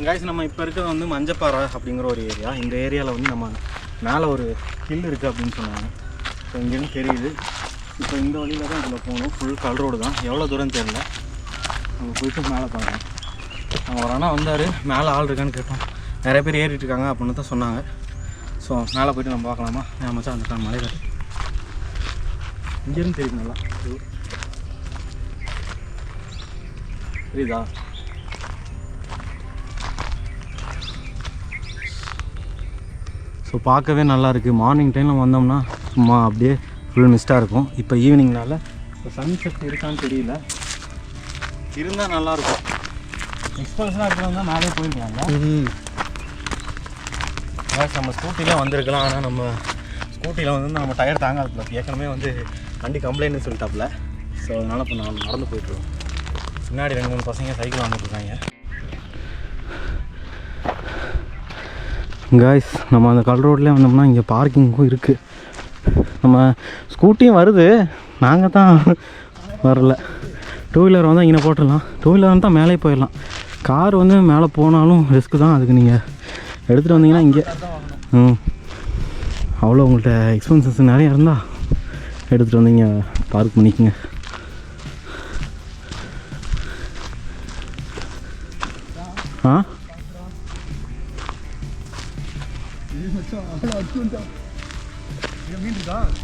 Guys நம்ம இப்போ இருக்கிறது வந்து மஞ்சப்பாறை அப்படிங்கிற ஒரு ஏரியா. இந்த ஏரியாவில் வந்து நம்ம மேலே ஒரு ஹில் இருக்குது அப்படின்னு சொன்னாங்க. ஸோ இங்கேருந்து தெரியுது. இப்போ இந்த வழியில் தான் இதில் போகணும். ஃபுல் கல் ரோடு தான். எவ்வளோ தூரம் தெரியல. அங்கே போயிட்டு மேலே பார்க்கலாம். அவங்க ஒரு அண்ணா வந்தார், மேலே ஆள் இருக்கான்னு கேட்டோம். நிறைய பேர் ஏறிட்டு இருக்காங்க அப்படின்னு தான் சொன்னாங்க. ஸோ மேலே போய்ட்டு நம்ம பார்க்கலாமா? என் மச்சான் வந்துட்டான் மலை காட்டு. இங்கேருந்து தெரியுது நல்லா தெரியுதா? ஸோ பார்க்கவே நல்லாயிருக்கு. மார்னிங் டைமில் வந்தோம்னா சும்மா அப்படியே ஃபுல் மிஸ்ட்டாக இருக்கும். இப்போ ஈவினிங்னால இப்போ சன்செட் இருக்கான்னு தெரியல. இருந்தால் நல்லாயிருக்கும். எக்ஸ்பல்ஸாக இருக்கிறவங்க தான் மேலே போயிருக்காங்க. நம்ம ஸ்கூட்டியில் வந்திருக்கலாம். ஆனால் நம்ம ஸ்கூட்டியில் வந்து நம்ம டயர் தாங்காதுல. ஏற்கனவே வந்து வண்டி கம்ப்ளைண்ட்னு சொல்லிட்டாப்புல. ஸோ அதனால் இப்போ நான் நடந்து போய்ட்டுருக்கோம். பின்னாடி 2-3 பசங்க சைக்கிள் வந்துட்டுருக்காங்க. காய்ஸ் நம்ம அந்த கல் ரோட்லேயே வந்தோம்னா இங்கே பார்க்கிங்கும் இருக்குது. நம்ம ஸ்கூட்டியும் வருது, நாங்கள் தான் வரல. டூ வீலர் வந்தால் இங்கே போட்டுடலாம். டூ வீலர் வந்தால் மேலே போயிடலாம். கார் வந்து மேலே போனாலும் ரிஸ்க்கு தான். அதுக்கு நீங்கள் எடுத்துகிட்டு வந்தீங்கன்னா இங்கே அவ்வளோ உங்கள்கிட்ட எக்ஸ்பென்சஸ் நிறையா இருந்தால் எடுத்துகிட்டு வந்தீங்க பார்க் பண்ணிக்கோங்க. ஆ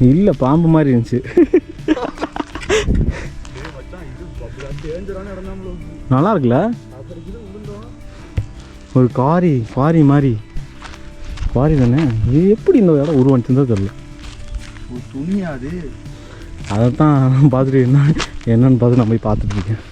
இல்லை, பாம்பு மாதிரி இருந்துச்சு. நல்லா இருக்குல்ல? ஒரு குவாரி மாதிரி. குவாரி தானே இது. எப்படி இந்த இடம் உருவாச்சுன்னு தெரியல. துணியாது அதை தான் பார்த்துட்டு இருந்தான். என்னன்னு பார்த்து நான் போய் பார்த்துட்டு இருக்கேன்.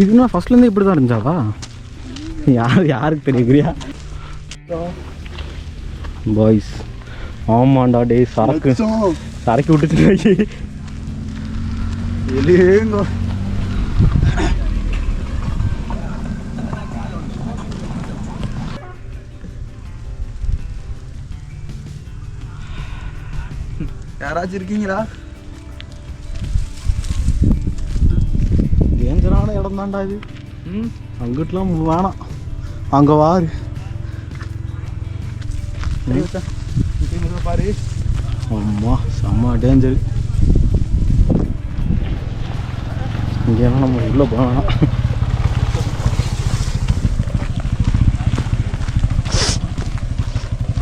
இதுனா ஃபர்ஸ்ட்லேருந்து இப்படி தான் இருந்துச்சாவா? யாருக்கு தெரியுறியா பாய்ஸ்? ஆமாண்டா டே, சரக்கு விட்டுச்சு. யாராச்சும் இருக்கீங்களா? டேஞ்சரான இடம் தான்டா இது. அங்கிட்டலாம் வேணாம், அங்கே வாரு. பாரு, அம்மா செம்ம டேஞ்சரு. இங்கேலாம் நம்ம உள்ளே போகலாம்.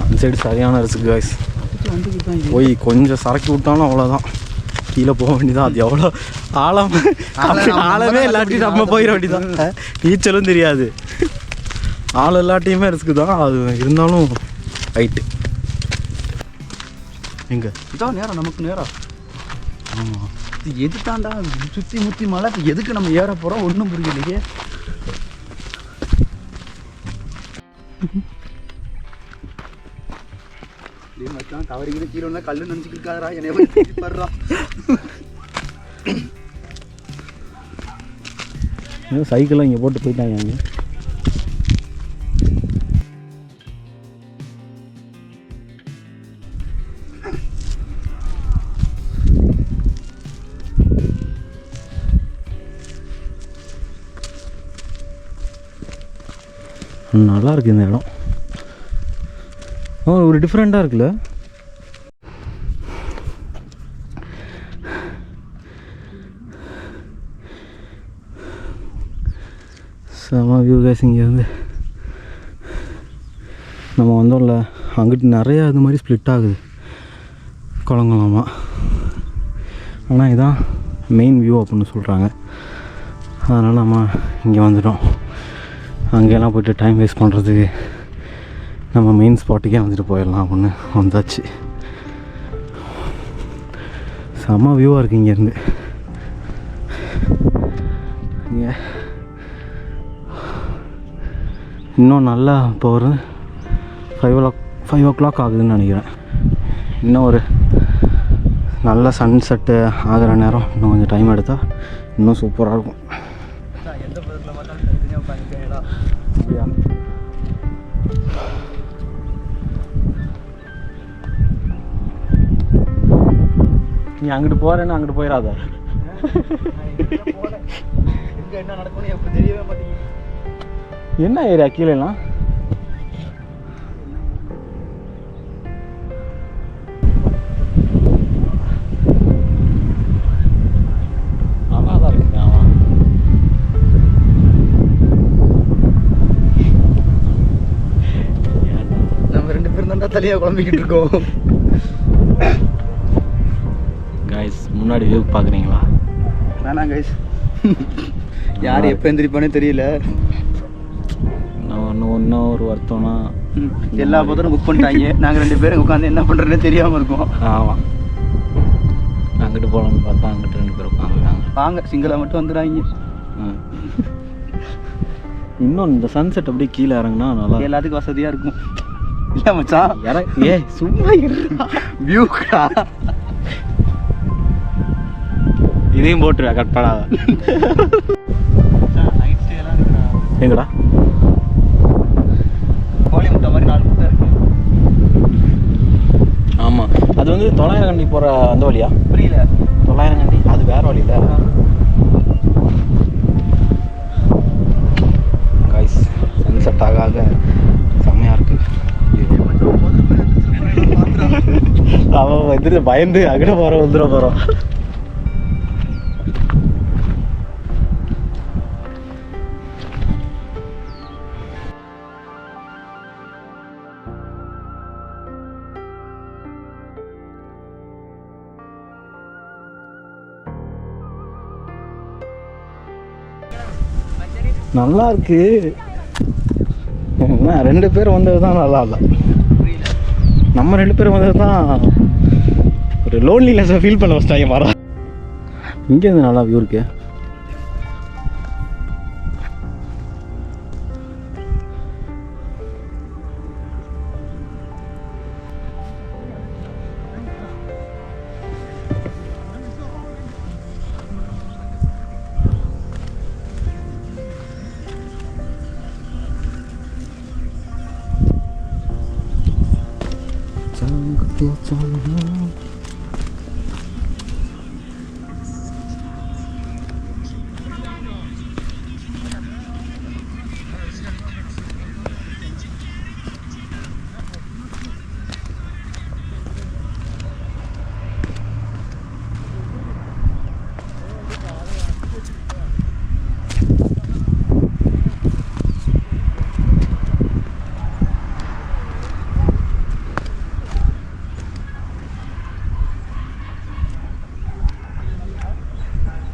அந்த சைடு சரியான ரிஸ்க் காய்ஸ். போய் கொஞ்சம் சரக்கு விட்டாலும் அவ்வளோதான், கீழே போக வேண்டியதான். அது எவ்வளோ ஆழமே இல்லாட்டி நம்ம போயிட வேண்டியதான். நீச்சலும் தெரியாது, ஆள் எல்லாட்டையுமே ரிஸ்க்கு தான். அது இருந்தாலும் ரைட்டு. எங்கே இதான் நேரம், நமக்கு நேரம். ஆமாம், இது எது தாண்டா சுற்றி முற்றி மழை. எதுக்கு நம்ம ஏற போகிறோம் ஒன்றும் புரியலையே. மச்சான் தவறிக்கிற கீழே கல்லு நினச்சிக்கிட்டு இருக்காரா? என்னைய போய் படுறா. சைக்கிளாக இங்கே போட்டு போயிட்டாங்க. அங்கே நல்லா இருக்கு இந்த இடம். ஒரு டிஃப்ரெண்ட்டாக இருக்குல்ல? செம வியூ கைஸ். இங்கேருந்து நம்ம வந்தோம்ல, அங்கிட்டு நிறையா இது மாதிரி ஸ்ப்ளிட் ஆகுது குளங்களாமா. ஆனால் இதான் மெயின் வியூ அப்படின்னு சொல்கிறாங்க. அதனால் நம்ம இங்கே வந்துட்டோம். அங்கெல்லாம் போய்ட்டு டைம் வேஸ்ட் பண்ணுறதுக்கு நம்ம மெயின் ஸ்பாட்டுக்கே வந்துட்டு போயிடலாம் அப்படின்னு வந்தாச்சு. செம்ம வியூவாக இருக்குது இங்கேருந்து. இங்கே இன்னும் நல்லா இப்போ ஒரு 5 o'clock ஆகுதுன்னு நினைக்கிறேன். இன்னும் ஒரு நல்ல சன்செட்டு ஆகிற நேரம் இன்னும் கொஞ்சம் டைம் எடுத்தால் இன்னும் சூப்பராக இருக்கும். எந்த பக்கத்தில் பார்த்தாலும் தனித்தனியாக உட்காந்துருக்கேன். அப்படியா? நீ அங்கிட்டு போகிறேன்னு அங்கிட்டு போயிடாத. எங்கே என்ன நடக்கும்னு எப்போ தெரியவே மாட்டேங்குது. என்ன ஏரியா கீழேலாம்? தலையாக குழம்பிக்கிட்டு இருக்கோம். கைஸ் முன்னாடி வியூ பார்க்குறீங்களா? வேணாம் கைஸ், யார் எப்போ எந்திரிப்பானே தெரியல. இன்னும் ஒரு வருத்தம்னா எல்லா பத்திரம் புக் பண்ணிட்டாங்க. நாங்கள் 2 பேரும் உட்காந்து என்ன பண்ணுறதுன்னு தெரியாமல் இருக்கோம். ஆமாம், அங்கிட்டு போகலான்னு பார்த்தா அங்கிட்டு 2 பேர் உட்காந்துருக்காங்க. வாங்க, சிங்கிளாக மட்டும் வந்துடுறாங்க. இன்னும் இந்த சன்செட் அப்படியே கீழே இறங்குனா நல்லா எல்லாத்துக்கும் வசதியாக இருக்கும். இல்லை மச்சான், சும்மா வியூக்கா இதையும் போட்டுருவா கட் பண்ணாத. எங்கடா கோழி முட்டை மாதிரி 4 முட்டை இருக்கு. ஆமாம், அது வந்து 900 கண்டி போகிற அந்த வழியா? புரியல. 900 கண்டி அது வேற வழியில. கைஸ் சன்செட் ஆக செம்மையாக இருக்கு. அவன் வந்துட்டு பயந்து அகிட போகிறோம் வந்துட போகிறோம். நல்லா இருக்கு. என்ன 2 பேர் வந்தது தான் நல்லா இல்லை. நம்ம 2 பேரும் வந்தது தான் ஒரு லோன்லினஸை ஃபீல் பண்ண வச்சிட்டாங்க. மரம் இங்கேருந்து நல்லா வியூ இருக்கு.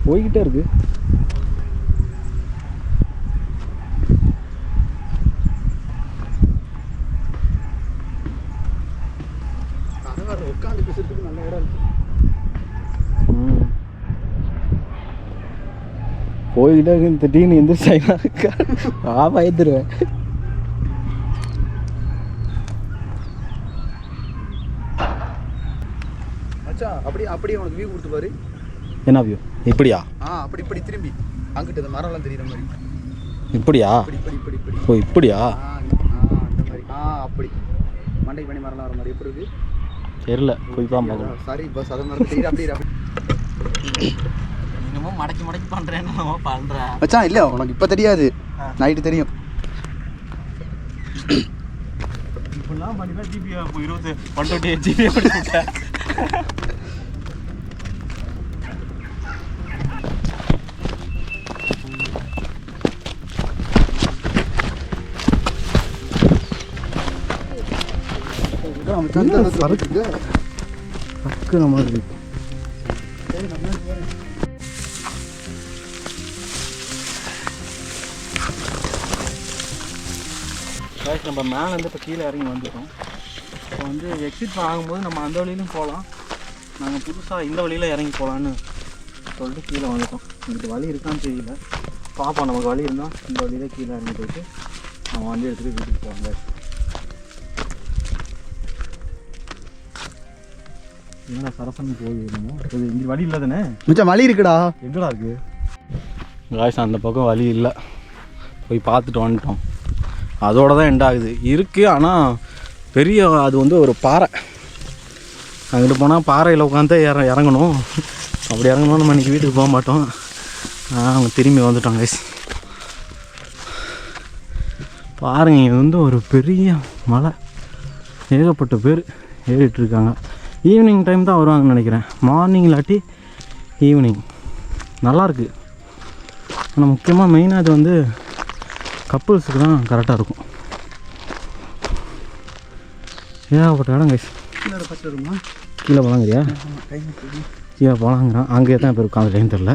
போய்கிட்டே இருக்கு. உட்காந்து பேசுறதுக்கு நல்ல இடம் இருக்கு. போய்கிட்டே இருக்கு. திடீர்னு எந்திரிச்சாங்க பயந்துருவேன். மச்சான் அப்படியே அப்படியே உனக்கு வியூ கொடுத்து பாரு. என்ன வியூ? இப்படியா? அப்படி இப்படி திரும்பி அங்கிட்டு இந்த மரம்லாம் தெரியுற மாதிரி. இப்படியா? இப்படி இப்படி இப்படி. ஓ இப்படியா? அந்த மாதிரி. அப்படி மண்டை பண்ணி மரம்லாம் வர மாதிரி எப்படி இருக்கு தெரியல. போய் தான் பார்க்கணும். சாரி பஸ் அதை மாதிரி தெரியுற அப்படி என்னமோ மடக்கி மடக்கி பண்ணுறேன்னு நம்ம பண்ணுறேன் மச்சான். இல்லை உனக்கு இப்போ தெரியாது, நைட்டு தெரியும். இப்படிலாம் பண்ணினா ஜிபி 128 ஜிபி படிச்சுட்டேன். மாதிரி நம்ம மேலேருந்து இப்போ கீழே இறங்கி வந்துட்டோம். இப்போ வந்து எக்ஸிட் ஆகும்போது நம்ம அந்த வழியிலும் போகலாம். நாங்கள் புதுசாக இந்த வழியில் இறங்கி போகலான்னு சொல்லிட்டு கீழே வந்துட்டோம். எனக்கு வழி இருக்கான்னு தெரியல, பார்ப்போம். நமக்கு வழி இருந்தால் இந்த வழியில் கீழே இறங்கி போயிட்டு நம்ம வண்டி எடுத்துகிட்டு வீட்டுக்கு போவாங்க. என்ன சரசன்னு போகுது இங்கே வழி இல்லை தானே மச்சான் வழி இருக்குடா. எங்கடா இருக்கு காய்ஸ்? அந்த பக்கம் வழி இல்லை, போய் பார்த்துட்டு வந்துட்டோம். அதோட தான் எண்ட் ஆகுது இருக்குது. ஆனால் பெரிய அது வந்து ஒரு பாறை, அங்கிட்டு போனால் பாறையில் உட்காந்து இறங்கணும். அப்படி இறங்கணும் நம்ம இன்றைக்கி வீட்டுக்கு போக மாட்டோம். அவங்க திரும்பி வந்துட்டோம் கைஸ். பாருங்கள், இது வந்து ஒரு பெரிய மலை, ஏகப்பட்ட பேர் ஏறிட்டுருக்காங்க. ஈவினிங் டைம் தான் வருவாங்கன்னு நினைக்கிறேன், மார்னிங் இல்லாட்டி ஈவினிங். நல்லாயிருக்கு. ஆனால் முக்கியமாக மெயினாக இது வந்து கப்புள்ஸுக்கு தான் கரெக்டாக இருக்கும். ஏகப்பட்ட இடம் கைஸ். கீழே போலாங்கிறியா? கீழே போலாங்கிறான். அங்கேயே தான் இப்போ உட்காந்துட்டேன்னு தெரில.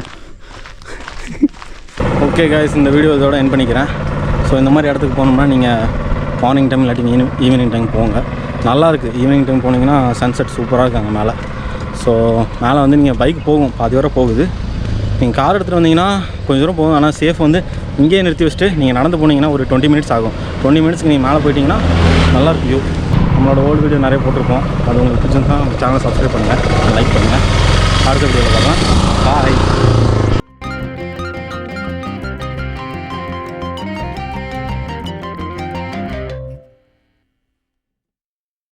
ஓகே கைஸ், இந்த வீடியோ இதோட எண்ட் பண்ணிக்கிறேன். ஸோ இந்த மாதிரி இடத்துக்கு போனோம்னா நீங்கள் மார்னிங் டைம் இல்லாட்டி ஈவினிங் டைம் போங்க. நல்லாயிருக்கு. ஈவினிங் டைம் போனீங்கன்னா சன்செட் சூப்பராக இருக்காங்க மேலே. ஸோ மேலே வந்து நீங்கள் பைக் போகும், பாதி வரை போகுது. நீங்கள் கார் எடுத்துகிட்டு வந்தீங்கன்னா கொஞ்சம் தூரம் போகும். ஆனால் சேஃப் வந்து இங்கேயே நிறுத்தி வச்சுட்டு நீங்கள் நடந்து போனீங்கன்னா ஒரு 20 மினிட்ஸ் ஆகும். 20 மினிட்ஸ்க்கு நீங்கள் மேலே போயிட்டீங்கன்னா நல்லாயிருக்கு வியூ. நம்மளோட ஓல்டு வீடியோ நிறைய போட்டிருக்கோம். அது உங்களுக்கு பிடிச்சிருந்தா சேனலை சப்ஸ்கிரைப் பண்ணுங்கள், லைக் பண்ணுங்கள். அடுத்த வீடியோவில் பார்க்கலாம். பாய்.